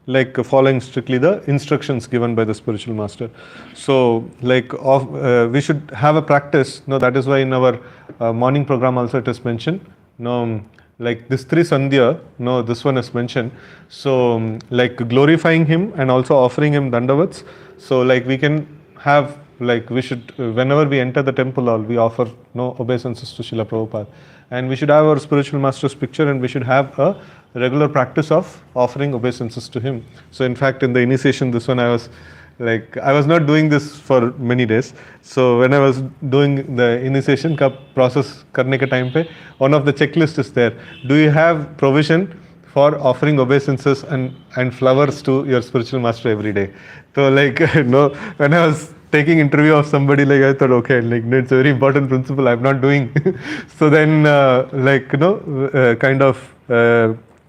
Speaker 1: like following strictly the instructions given by the spiritual master. So like we should have a practice, that is why in our morning program also it is mentioned, like this Tri Sandhya, this one is mentioned. So like glorifying him and also offering him dandavats. So like we can have, like we should, whenever we enter the temple hall, we offer obeisances to Srila Prabhupada. And we should have our spiritual master's picture, and we should have a regular practice of offering obeisances to him. So in fact, in the initiation, this one I was not doing this for many days. So when I was doing the initiation ka process karne ke time pe, one of the checklist is there. Do you have provision for offering obeisances and flowers to your spiritual master every day? So like, when I was taking interview of somebody, like I thought, okay, like it's a very important principle I'm not doing. So then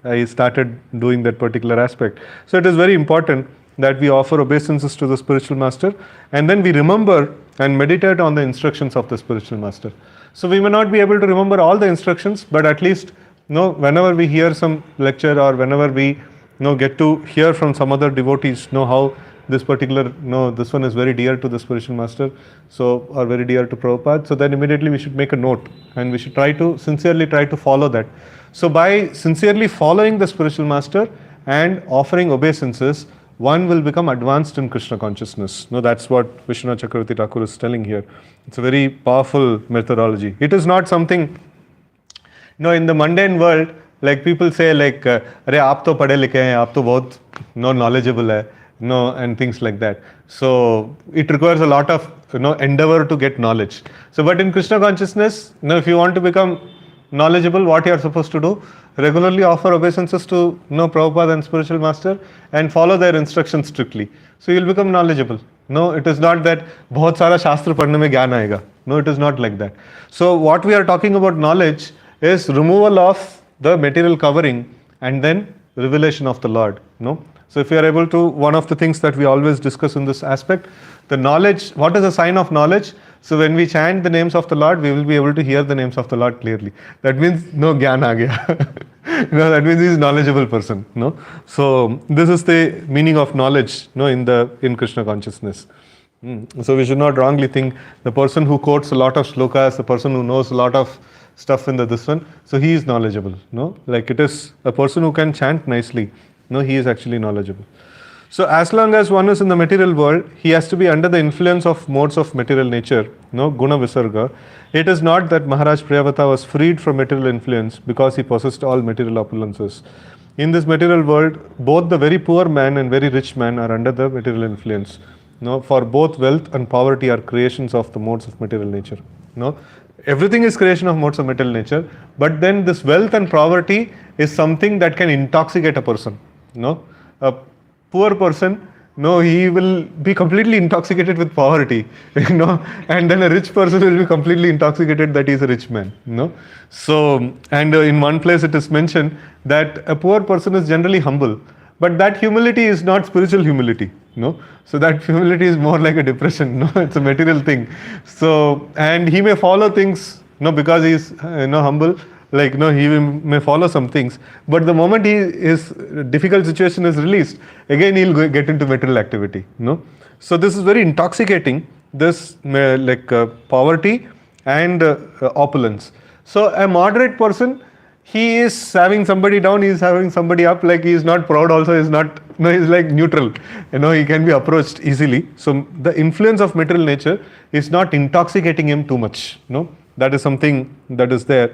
Speaker 1: I started doing that particular aspect. So it is very important that we offer obeisances to the spiritual master, and then we remember and meditate on the instructions of the spiritual master. So we may not be able to remember all the instructions, but at least whenever we hear some lecture or whenever we get to hear from some other devotees, how this particular, this one is very dear to the spiritual master, so, or very dear to Prabhupada, so then immediately we should make a note and we should sincerely try to follow that. So by sincerely following the spiritual master and offering obeisances, one will become advanced in Krishna consciousness. That's what Vishwanath Chakravarti Thakur is telling here. It's a very powerful methodology. It is not something, in the mundane world, like people say like, "Arey, aap to padhe likhe hain, aap to bahut knowledgeable hai," and things like that. So it requires a lot of endeavor to get knowledge. So but in Krishna consciousness, if you want to become knowledgeable, what you are supposed to do? Regularly offer obeisances to Prabhupada and spiritual master and follow their instructions strictly. So you will become knowledgeable. It is not that bahut sara shastra padhne mein gyan aayega. No, it is not like that. So what we are talking about knowledge is removal of the material covering and then revelation of the Lord. So if you are able to, one of the things that we always discuss in this aspect, the knowledge, what is a sign of knowledge? So when we chant the names of the Lord, we will be able to hear the names of the Lord clearly. That means gyan aa gaya. That means he is knowledgeable person. So this is the meaning of knowledge in Krishna consciousness. So we should not wrongly think the person who quotes a lot of shlokas, the person who knows a lot of stuff in this one, so he is knowledgeable. Like it is a person who can chant nicely. He is actually knowledgeable. So as long as one is in the material world, he has to be under the influence of modes of material nature, guna visarga. It is not that Maharaj Priyavrata was freed from material influence because he possessed all material opulences. in this material world, both the very poor man and very rich man are under the material influence. No, for both wealth and poverty are creations of the modes of material nature. No, everything is creation of modes of material nature, but then this wealth and poverty is something that can intoxicate a person. No, a poor person, no, he will be completely intoxicated with poverty, and then a rich person will be completely intoxicated that he is a rich man, So, and in one place it is mentioned that a poor person is generally humble, but that humility is not spiritual humility, So that humility is more like a depression, it's a material thing. So, and he may follow things, because he is, humble, like he may follow some things, but the moment his difficult situation is released, again he'll get into material activity. So this is very intoxicating, this poverty and opulence. So a moderate person, he is having somebody down, he is having somebody up, like he is not proud also, he is not, he is like neutral, he can be approached easily. So the influence of material nature is not intoxicating him too much. That is something that is there.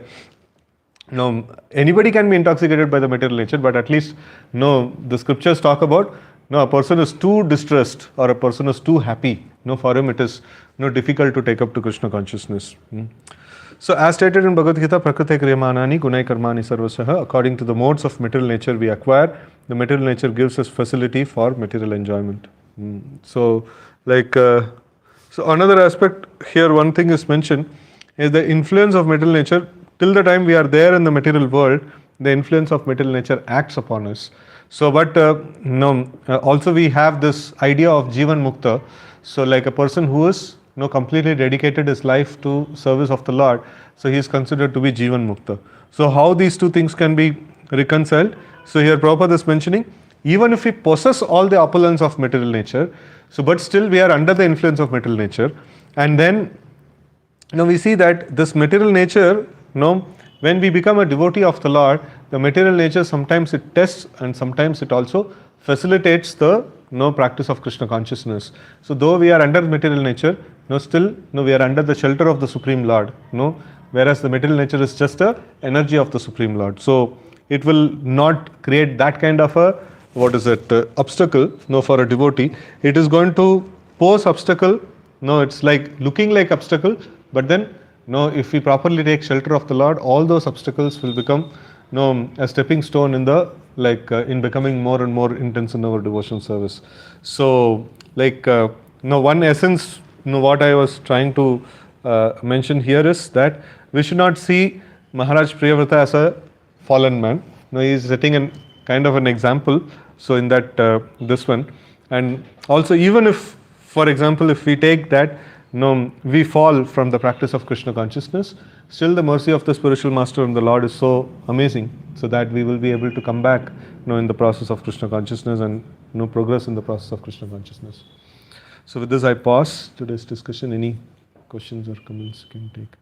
Speaker 1: Anybody can be intoxicated by the material nature, but at least, the scriptures talk about, a person is too distressed or a person is too happy. For him it is difficult to take up to Krishna consciousness. So, as stated in Bhagavad Gita, Prakriti Kriyamanani Gunai Karmani Sarvasaha, according to the modes of material nature we acquire, the material nature gives us facility for material enjoyment. So, so another aspect here, one thing is mentioned, is the influence of material nature. Till the time we are there in the material world, the influence of material nature acts upon us. So, but also we have this idea of Jivan Mukta. So, like a person who is completely dedicated his life to service of the Lord, so he is considered to be Jivan Mukta. So, how these two things can be reconciled? So, here Prabhupada is mentioning, even if we possess all the opulence of material nature, so but still we are under the influence of material nature, and then we see that this material nature, when we become a devotee of the Lord, the material nature sometimes it tests and sometimes it also facilitates the practice of Krishna consciousness. So though we are under material nature, still we are under the shelter of the Supreme Lord, whereas the material nature is just a energy of the Supreme Lord. So it will not create that kind of a obstacle for a devotee. It is going to pose obstacle. It's like looking like obstacle, but then if we properly take shelter of the Lord, all those obstacles will become a stepping stone in the in becoming more and more intense in our devotion service. So one essence, what I was trying to mention here is that we should not see Maharaj Priyavrata as a fallen man. He is setting a kind of an example. So in that this one, and also even if, for example, if we take that we fall from the practice of Krishna consciousness, still the mercy of the spiritual master and the Lord is so amazing, so that we will be able to come back in the process of Krishna consciousness and progress in the process of Krishna consciousness. So with this I pause today's discussion. Any questions or comments you can take?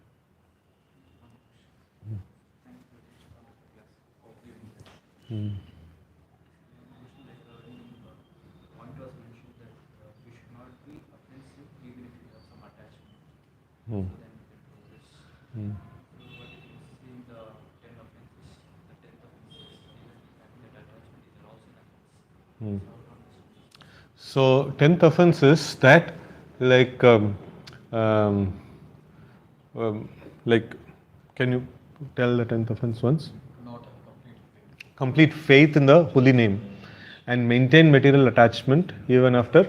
Speaker 1: So 10th offense is that can you tell the 10th offense once?
Speaker 2: Not
Speaker 1: complete faith in the holy name and maintain material attachment even after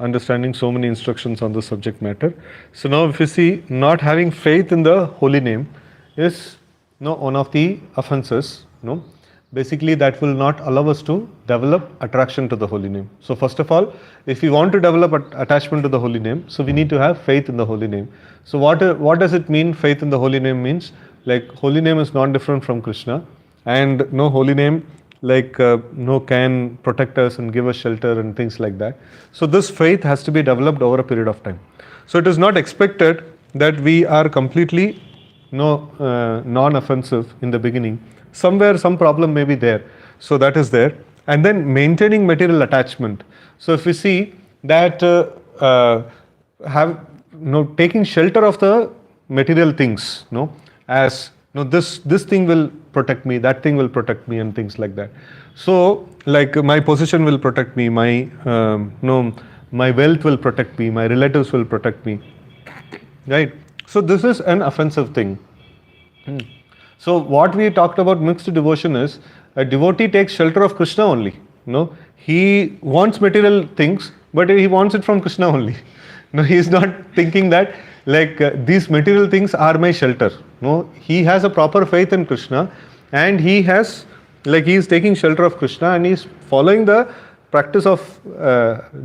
Speaker 1: understanding so many instructions on the subject matter. So now if you see, not having faith in the holy name is one of the offenses. Basically that will not allow us to develop attraction to the holy name. So first of all, if we want to develop attachment to the holy name, so we need to have faith in the holy name. So what does it mean, faith in the holy name means? Like holy name is not different from Krishna, and holy name can protect us and give us shelter and things like that. So this faith has to be developed over a period of time. So it is not expected that we are completely non-offensive in the beginning. Somewhere some problem may be there, so that is there. And then maintaining material attachment. So if we see that taking shelter of the material things, as this thing will protect me, that thing will protect me, and things like that. So like my position will protect me, my no, my wealth will protect me, my relatives will protect me, right? So this is an offensive thing. So what we talked about mixed devotion is a devotee takes shelter of Krishna only. No, he wants material things, but he wants it from Krishna only. No, he is not thinking that like these material things are my shelter. No, he has a proper faith in Krishna, and he has like he is taking shelter of Krishna, and he is following the practice of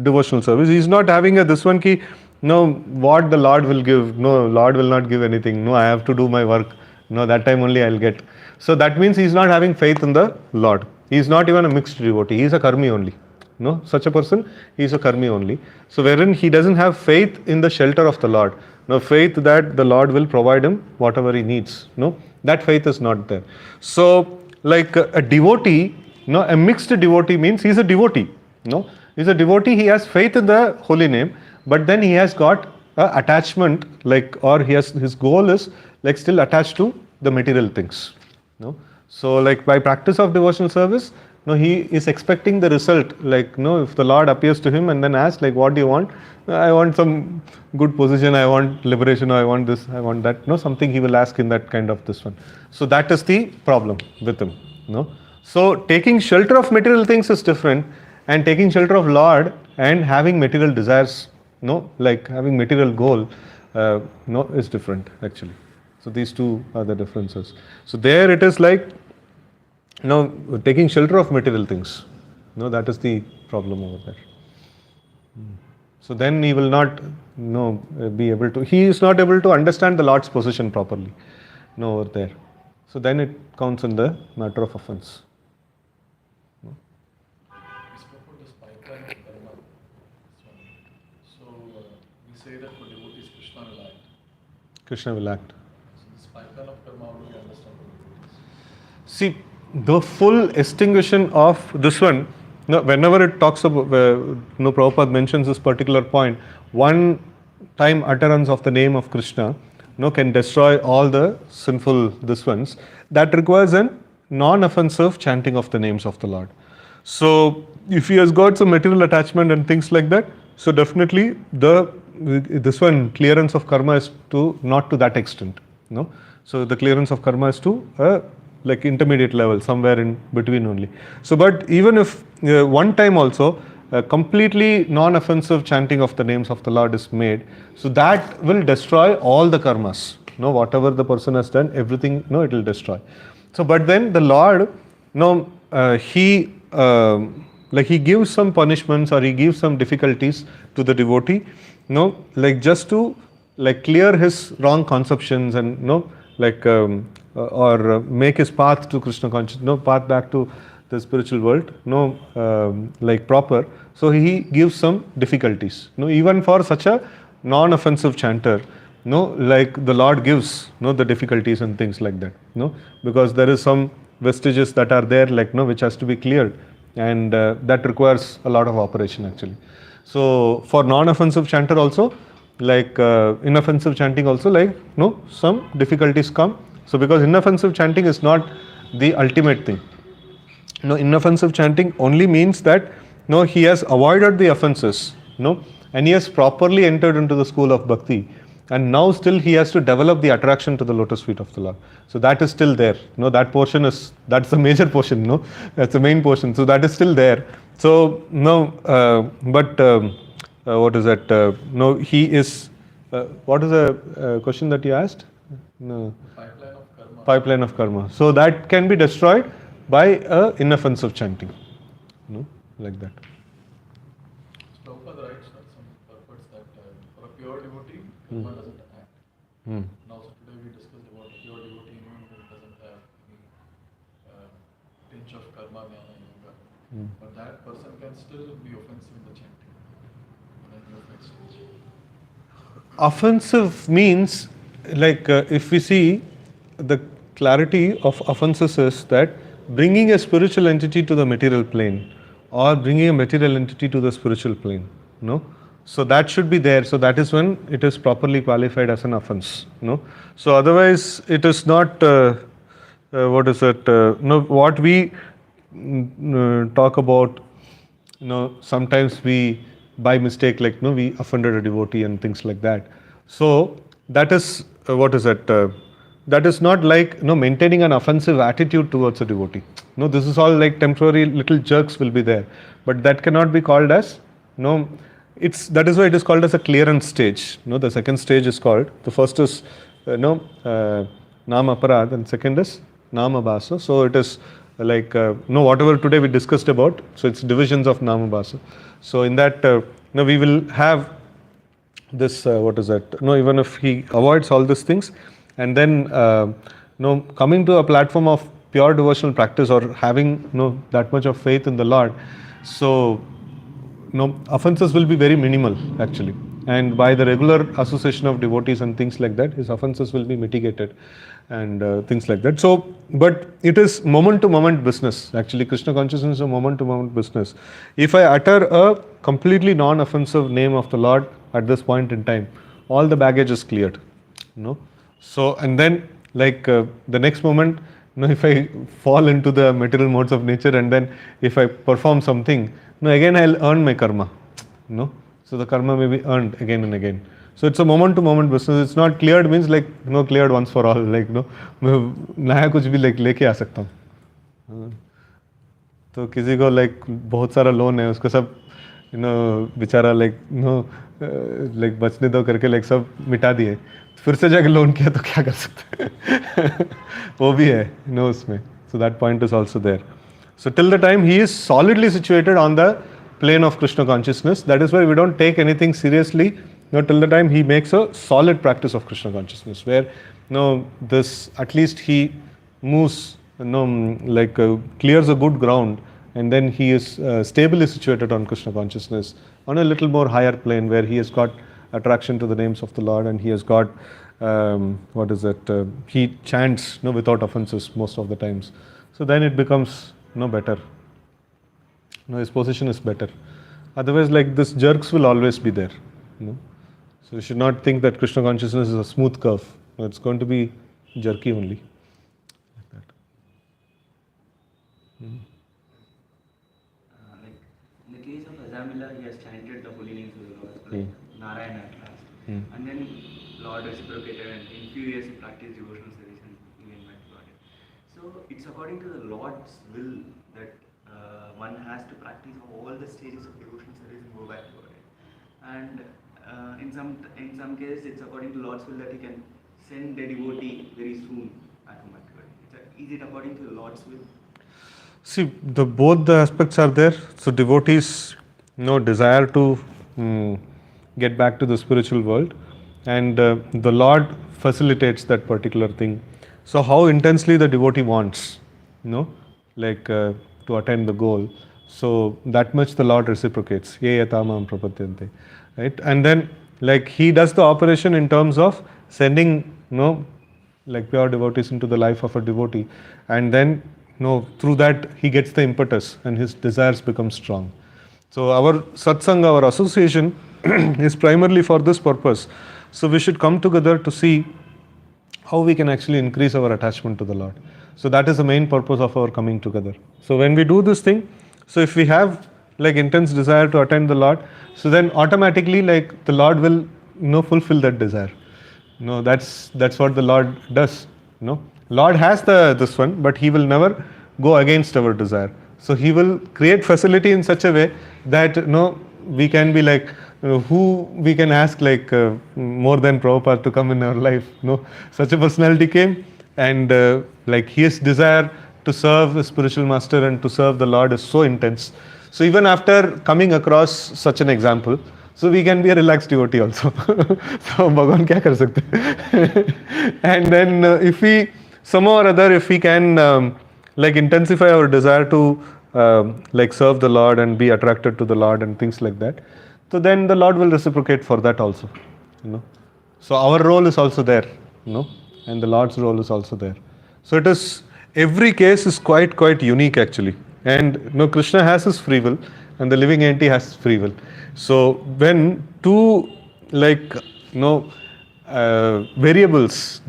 Speaker 1: devotional service. He is not having a this one key. No, what the Lord will give. No, Lord will not give anything. No, I have to do my work. No, that time only I'll get. So that means he is not having faith in the Lord. He is not even a mixed devotee. He is a karmi only. No, such a person, he is a karmi only. So wherein he doesn't have faith in the shelter of the Lord. No, faith that the Lord will provide him whatever he needs. No, that faith is not there. So like a devotee, no, a mixed devotee means he is a devotee. No, he is a devotee. He has faith in the holy name, but then he has got a attachment, like, or he has, his goal is like still attached to the material things. No, so like by practice of devotional service, no, he is expecting the result. Like, no, if the Lord appears to him and then asks, like, what do you want? I want some good position, I want liberation, I want this, I want that. No, something he will ask in that kind of this one. So that is the problem with him. No, so taking shelter of material things is different, and taking shelter of Lord and having material desires, no, like having material goal, no, is different actually. So these two are the differences. So there it is like, no, taking shelter of material things. No, that is the problem over there. So then he will not, no, be able to, he is not able to understand the Lord's position properly. No, over there. So then it counts in the matter of offense.
Speaker 2: We spoke about this pipeline of karma. So we say that for devotees, Krishna will act.
Speaker 1: Krishna will act.
Speaker 2: So this pipeline of karma, how do we understand what it is?
Speaker 1: See, the full extinguishing of this one, no, whenever it talks about, no, Prabhupada mentions this particular point, one time utterance of the name of Krishna, no, can destroy all the sinful this ones. That requires an non-offensive chanting of the names of the Lord. So if he has got some material attachment and things like that, so definitely this one clearance of karma is to not to that extent. No, so the clearance of karma is to like intermediate level, somewhere in between only. So but even if one time also completely non-offensive chanting of the names of the Lord is made, so that will destroy all the karmas. No, whatever the person has done, everything, no, it will destroy. So but then the Lord, no, he like he gives some punishments or he gives some difficulties to the devotee, no, like just to like clear his wrong conceptions and no, like or make his path to Krishna consciousness, no, path back to the spiritual world, no, like proper. So he gives some difficulties, no, even for such a non-offensive chanter, no, like the Lord gives, no, the difficulties and things like that, no, because there is some vestiges that are there, like, no, which has to be cleared, and that requires a lot of operation actually. So for non-offensive chanter also, like inoffensive chanting also, like, no, some difficulties come. So because inoffensive chanting is not the ultimate thing. No, inoffensive chanting only means that, no, he has avoided the offenses, no, and he has properly entered into the school of bhakti, and now still he has to develop the attraction to the lotus feet of the Lord. So that is still there. No, that portion is, that's the major portion, no, that's the main portion. So that is still there. So no, but what is that? No, he is. What is the question that you asked? No.
Speaker 2: Pipeline of karma.
Speaker 1: Pipeline of karma. So that can be destroyed by inoffensive chanting. No, like that.
Speaker 2: So Prabhupada writes that some purports that for a pure devotee, karma doesn't act. And also today we discussed about a pure devotee who doesn't have any tinge of karma, jnana, yoga. But that person can still be offensive in the chanting. And then you offense stage.
Speaker 1: Offensive means, like if we see the clarity of offenses is that bringing a spiritual entity to the material plane or bringing a material entity to the spiritual plane, no, so that should be there. So that is when it is properly qualified as an offense, no. So otherwise it is not what is it? What we talk about, sometimes we, by mistake, like, we offended a devotee and things like that. So that is, what is it? That is not like, maintaining an offensive attitude towards a devotee. No, this is all like temporary little jerks will be there, but that cannot be called as, it's, that is why it is called as a clearance stage. The second stage is called, the first is, Nam Aparad, and second is Nama Basa. So it is like, whatever today we discussed about, so it's divisions of Nama Basa. So in that, we will have this, what is that? Even if he avoids all these things, and then, coming to a platform of pure devotional practice, or having, that much of faith in the Lord, so, offenses will be very minimal actually. And by the regular association of devotees and things like that, his offenses will be mitigated and things like that. So, but it is moment to moment business. Actually, Krishna consciousness is a moment to moment business. If I utter a completely non-offensive name of the Lord at this point in time, all the baggage is cleared. So, and then like the next moment, if I fall into the material modes of nature, and then if I perform something, again I'll earn my karma. So the karma may be earned again and again. So it's a moment to moment business. It's not cleared means like, cleared once for all, like, मैं नया कुछ भी like लेके आ सकता हूँ. तो किसी को like बहुत सारा लोन है, उसको सब बेचारा like बचने दो करके like सब मिटा दिए, फिर से जाके लोन किया तो क्या कर सकते हैं. वो भी है उसमें. So that point is also there. So till the time he is solidly situated on the plane of Krishna consciousness, that is why we don't take anything seriously, till the time he makes a solid practice of Krishna consciousness, where this, at least he moves, clears a good ground, and then he is stably situated on Krishna consciousness on a little more higher plane, where he has got attraction to the names of the Lord, and he has got what is it? He chants without offenses most of the times. So then it becomes better. His position is better. Otherwise, like this, jerks will always be there. So you should not think that Krishna consciousness is a smooth curve. It's going to be jerky only. Like that.
Speaker 3: Like in the case of Azamila, he has chanted the holy names of the Lord, like Narayana at last. And then Lord reciprocated, and in few years he practiced devotional service and he went back to God. So it's according to the Lord's will that one has to practice all the stages of devotional service and go back to God. And in some cases, it's according to Lord's will that He can send the devotee very soon back to God. Is it according to the Lord's will?
Speaker 1: See, both the aspects are there. So devotees desire to get back to the spiritual world, and the Lord facilitates that particular thing. So how intensely the devotee wants, to attain the goal, so that much the Lord reciprocates. Ye yatamam prapadyante. Right? And then like he does the operation in terms of sending like pure devotees into the life of a devotee, and then through that he gets the impetus and his desires become strong. So our satsanga, our association is primarily for this purpose. So we should come together to see how we can actually increase our attachment to the Lord. So that is the main purpose of our coming together. So when we do this thing, so if we have like intense desire to attain the Lord, so then automatically like the Lord will fulfill that desire. That's what the Lord does. Lord has this one, but he will never go against our desire. So he will create facility in such a way that we can be like, who we can ask like more than Prabhupada to come in our life. Such a personality came, and like his desire to serve the spiritual master and to serve the Lord is so intense. So even after coming across such an example, so we can be a relaxed devotee also. So Bhagavan kya kar sakte? And then if we somehow or other, if we can like intensify our desire to like serve the Lord and be attracted to the Lord and things like that, so then the Lord will reciprocate for that also. So our role is also there, and the Lord's role is also there. So it is, every case is quite unique actually. And Krishna has his free will, and the living entity has free will. So when two like variables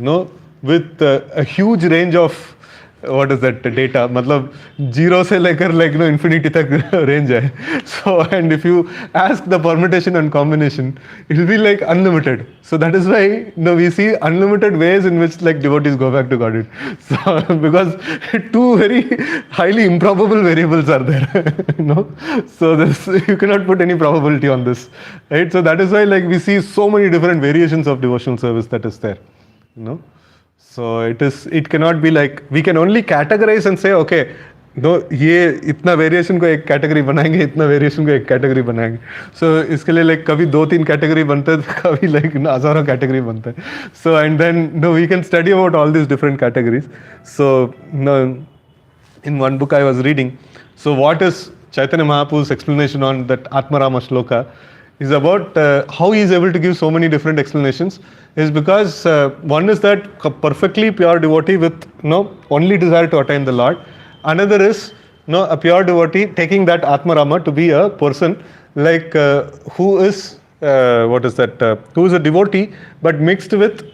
Speaker 1: with a huge range of what is that data, मतलब zero से लेकर like infinity तक range है. So and if you ask the permutation and combination, it will be like unlimited. So that is why we see unlimited ways in which like devotees go back to Godhead. So because two very highly improbable variables are there, So this you cannot put any probability on this, right? So that is why like we see so many different variations of devotional service that is there, So it cannot be like we can only categorize and say okay, ये इतना variation को एक category बनाएंगे, इतना variation को एक category बनाएंगे. सो इसके लिए लाइक कभी 2-3 कैटेगरी बनते हैं, कभी लाइक हजारों कैटेगरी बनते हैं. So and then we can study about all this different categories. So in one book I was reading, so what is Chaitanya Mahaprabhu's explanation on that Atmarama shloka is about how he is able to give so many different explanations is because one is that perfectly pure devotee with only desire to attain the Lord. Another is a pure devotee taking that Atmarama to be a person like who is who is a devotee but mixed with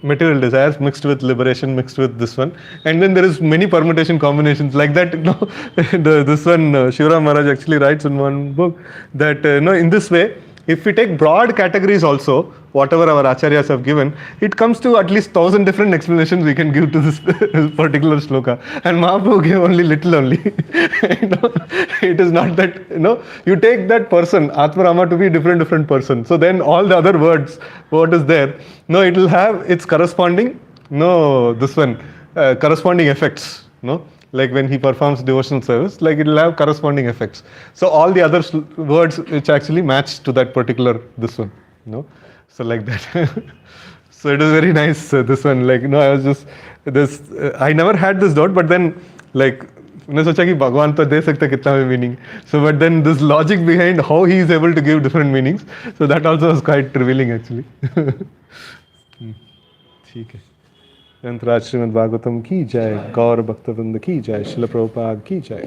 Speaker 1: material desires, mixed with liberation, mixed with this one, and then there is many permutation combinations like that. This one Shivaram Maharaj actually writes in one book that in this way, if we take broad categories also, whatever our acharyas have given, it comes to at least 1,000 different explanations we can give to this particular shloka. And Mahaprabhu gave only little only. It is not that, you take that person, Atmarama, to be different person. So then all the other words, what is there, it will have its corresponding, corresponding effects, like when he performs devotional service, like it will have corresponding effects. So all the other words which actually match to that particular this one, so like that. So it is very nice this one, like I was just this I never had this doubt, but then like मैंने सोचा कि भगवान तो दे सकते कितना भी meaning. So but then this logic behind how he is able to give different meanings, so that also was quite revealing actually. ठीक है. ग्रंथराज श्रीमद् भागवतम की जय, गौर भक्तवृंद की जय, श्रील प्रभुपाद की जय.